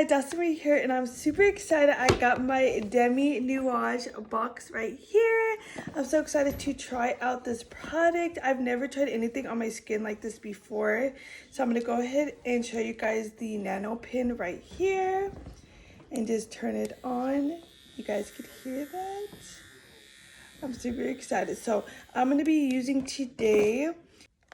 guys, Dassahmariee here, and I'm super excited. I got my Deminuage box right here. I'm so excited to try out this product. I've never tried anything on my skin like this before, so I'm gonna go ahead and show you guys the nano pin right here and just turn it on. You guys could hear that. I'm super excited. So I'm gonna be using today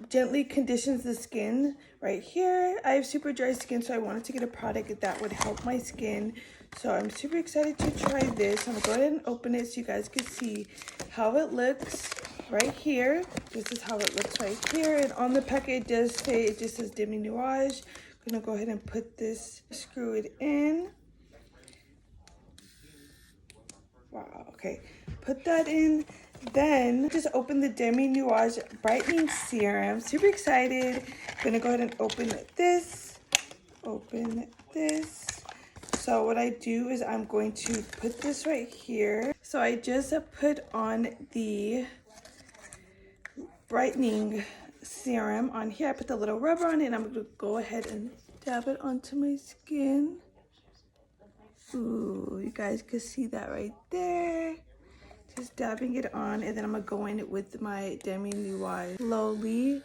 gently conditions the skin right here. I have super dry skin, so I wanted to get a product that would help my skin. So I'm super excited to try this. I'm gonna go ahead and open it so you guys can see how it looks right here. This is how it looks right here. And on the packet it does say, it just says Deminuage. I'm gonna go ahead and put this, screw it in. Wow, okay, put that in. Then just open the Deminuage Brightening Serum. Super excited. Gonna go ahead and open this. Open this. So what I do is I'm going to put this right here. So I just put on the Brightening Serum on here. I put the little rubber on it, and I'm gonna go ahead and dab it onto my skin. Ooh, you guys can see that right there. Just dabbing it on, and then I'm gonna go in with my Deminuage slowly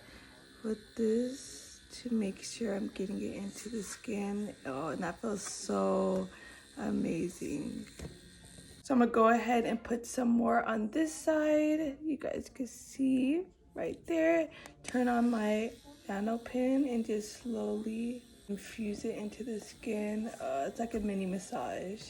with this to make sure I'm getting it into the skin. Oh, and that feels so amazing. So I'm gonna go ahead and put some more on this side. You guys can see right there. Turn on my nano pin and just slowly infuse it into the skin. It's like a mini massage.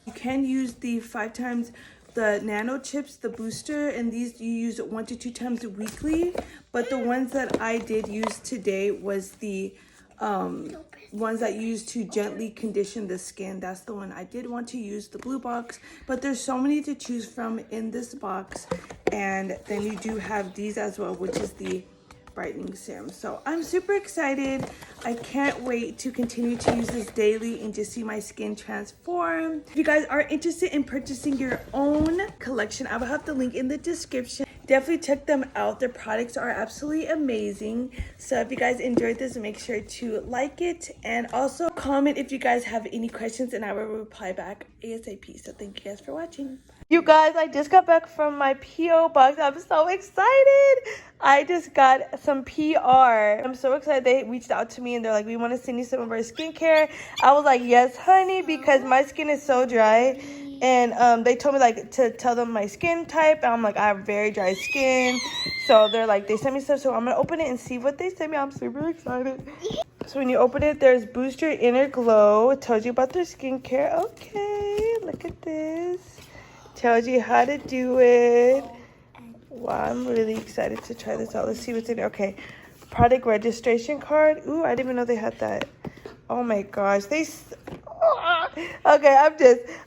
You can use the 5 times the nano chips, the booster, and these you use 1 to 2 times weekly. But the ones that I did use today was the ones that use to gently condition the skin. That's the one I did want to use, the blue box. But there's so many to choose from in this box. And then you do have these as well, which is the Brightening Serum. So I'm super excited. I can't wait to continue to use this daily and just see my skin transform. If you guys are interested in purchasing your own collection, I will have the link in the description. Definitely check them out. Their products are absolutely amazing. So if you guys enjoyed this, make sure to like it and also comment if you guys have any questions, and I will reply back ASAP. So thank you guys for watching. You guys, I just got back from my PO box. I'm so excited. I just got some PR. I'm so excited. They reached out to me and they're like, we want to send you some of our skincare. I was like, yes, honey, because my skin is so dry. And they told me like to tell them my skin type. And I'm like, I have very dry skin. So they're like, they sent me stuff. So I'm going to open it and see what they sent me. I'm super excited. So when you open it, there's Boost Your Inner Glow. It tells you about their skincare. Okay, look at this. Tells you how to do it. Wow, I'm really excited to try this out. Let's see what's in it. Okay, product registration card. Ooh, I didn't even know they had that. Oh my gosh, okay,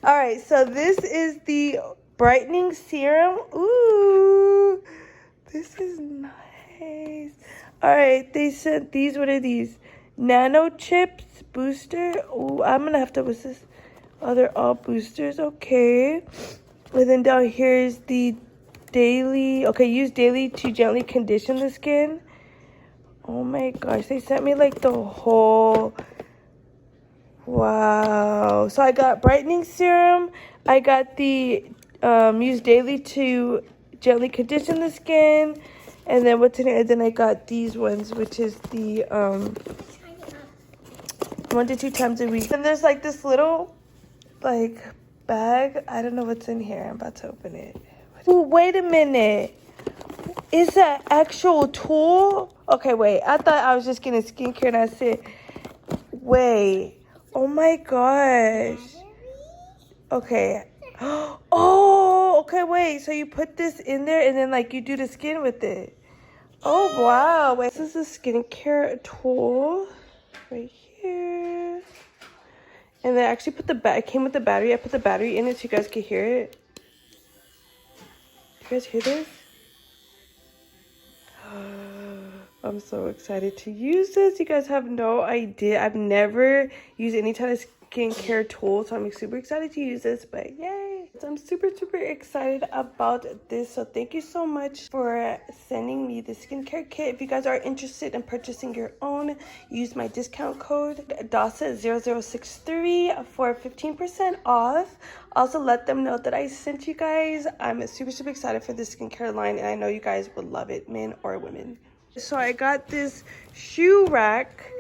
all right, so this is the Brightening Serum. Ooh, this is nice. All right, they sent these. What are these? Nano chips booster. Ooh, I'm gonna have to, what's this? Oh, they're all boosters. Okay. And then down here is the daily. Okay, use daily to gently condition the skin. Oh my gosh, they sent me like the whole. Wow. So I got Brightening Serum. I got the use daily to gently condition the skin. And then what's in it? And then I got these ones, which is the 1 to 2 times a week. And there's like this little like bag. I don't know what's in here. I'm about to open it. Ooh, wait a minute. Is that actual tool? Okay, wait. I thought I was just getting skincare and I said, wait. Oh my gosh. Okay. Oh, okay, wait. So you put this in there and then like you do the skin with it. Oh, wow. Wait, this is a skincare tool right here. And then I actually put it came with the battery. I put the battery in it so you guys can hear it. You guys hear this? I'm so excited to use this. You guys have no idea. I've never used any kind of skincare tool, so I'm super excited to use this. But yay, so I'm super excited about this. So thank you so much for sending me the skincare kit. If you guys are interested in purchasing your own, use my discount code Dassah0063 for 15% off. Also let them know that I sent you guys. I'm super excited for this skincare line, and I know you guys would love it, men or women. So I got this shoe rack,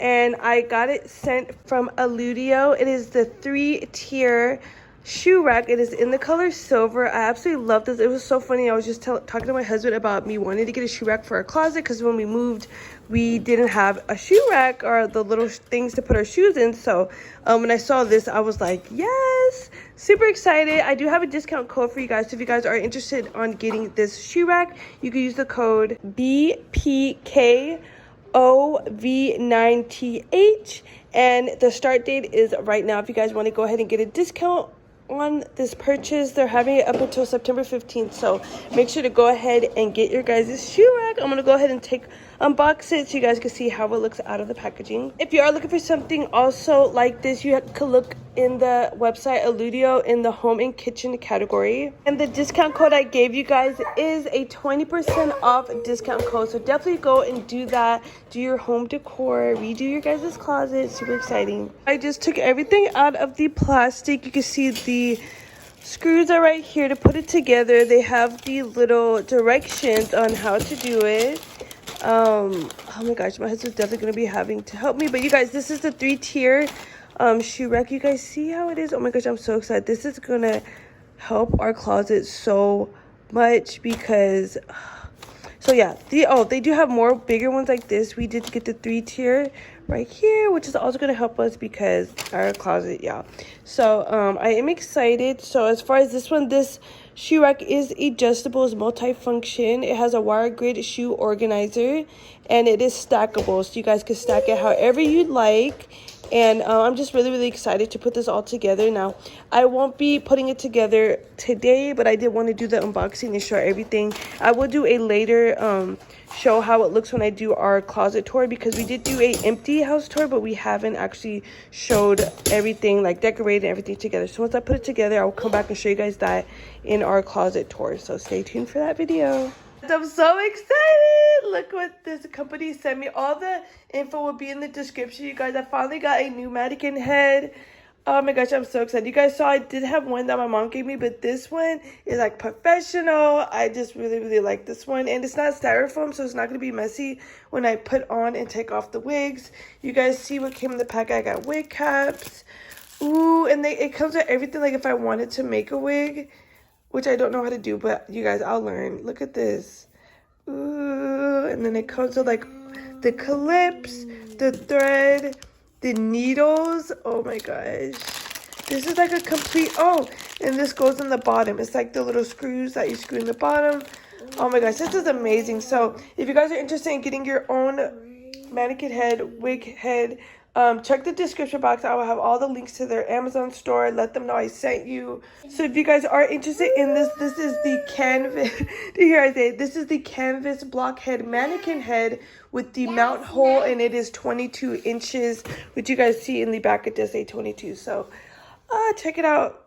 and I got it sent from Auledio. It is the 3-tier shoe rack. It is in the color silver. I absolutely love this. It was so funny. I was just talking to my husband about me wanting to get a shoe rack for our closet, because when we moved, we didn't have a shoe rack or the little things to put our shoes in. So when I saw this, I was like, yes, super excited. I do have a discount code for you guys. So if you guys are interested on getting this shoe rack, you can use the code BPKOV9TH, and the start date is right now. If you guys want to go ahead and get a discount on this purchase, they're having it up until September 15th. So make sure to go ahead and get your guys' shoe rack. I'm gonna go ahead and unbox it so you guys can see how it looks out of the packaging. If you are looking for something also like this, you could look in the website Auledio in the home and kitchen category, and the discount code I gave you guys is a 20% off discount code. So definitely go and do that. Do your home decor, redo your guys' closet. Super exciting. I just took everything out of the plastic. You can see the screws are right here to put it together. They have the little directions on how to do it. Oh my gosh, my husband's definitely gonna be having to help me. But you guys, this is the 3-tier shoe rack. You guys see how it is? Oh my gosh, I'm so excited. This is gonna help our closet so much, because so yeah, they do have more bigger ones like this. We did get the 3-tier right here, which is also going to help us because our closet, yeah. So I am excited. So as far as this one, this shoe rack is adjustable, it's multi-function. It has a wire grid shoe organizer, and it is stackable, so you guys can stack it however you'd like. And I'm just really excited to put this all together. Now, I won't be putting it together today, but I did want to do the unboxing and show everything. I will do a later show how it looks when I do our closet tour, because we did do a empty house tour, but we haven't actually showed everything, like decorated everything together. So once I put it together, I will come back and show you guys that in our closet tour. So stay tuned for that video. I'm so excited. Look what this company sent me. All the info will be in the description, you guys. I finally got a new mannequin head. Oh my gosh, I'm so excited. You guys saw I did have one that my mom gave me, but this one is like professional. I just really like this one, and it's not styrofoam, so it's not going to be messy when I put on and take off the wigs. You guys see what came in the pack. I got wig caps. Ooh, and it comes with everything. Like if I wanted to make a wig, which I don't know how to do, but you guys, I'll learn. Look at this. Ooh, and then it comes with like the clips, the thread, the needles. Oh my gosh. This is like a complete, oh, and this goes in the bottom. It's like the little screws that you screw in the bottom. Oh my gosh, this is amazing. So if you guys are interested in getting your own mannequin head, wig head, check the description box. I will have all the links to their Amazon store. Let them know I sent you. So if you guys are interested in this, this is the canvas. Here I say, this is the canvas blockhead mannequin head with the mount hole, and it is 22 inches, which you guys see in the back. It does say 22. So check it out.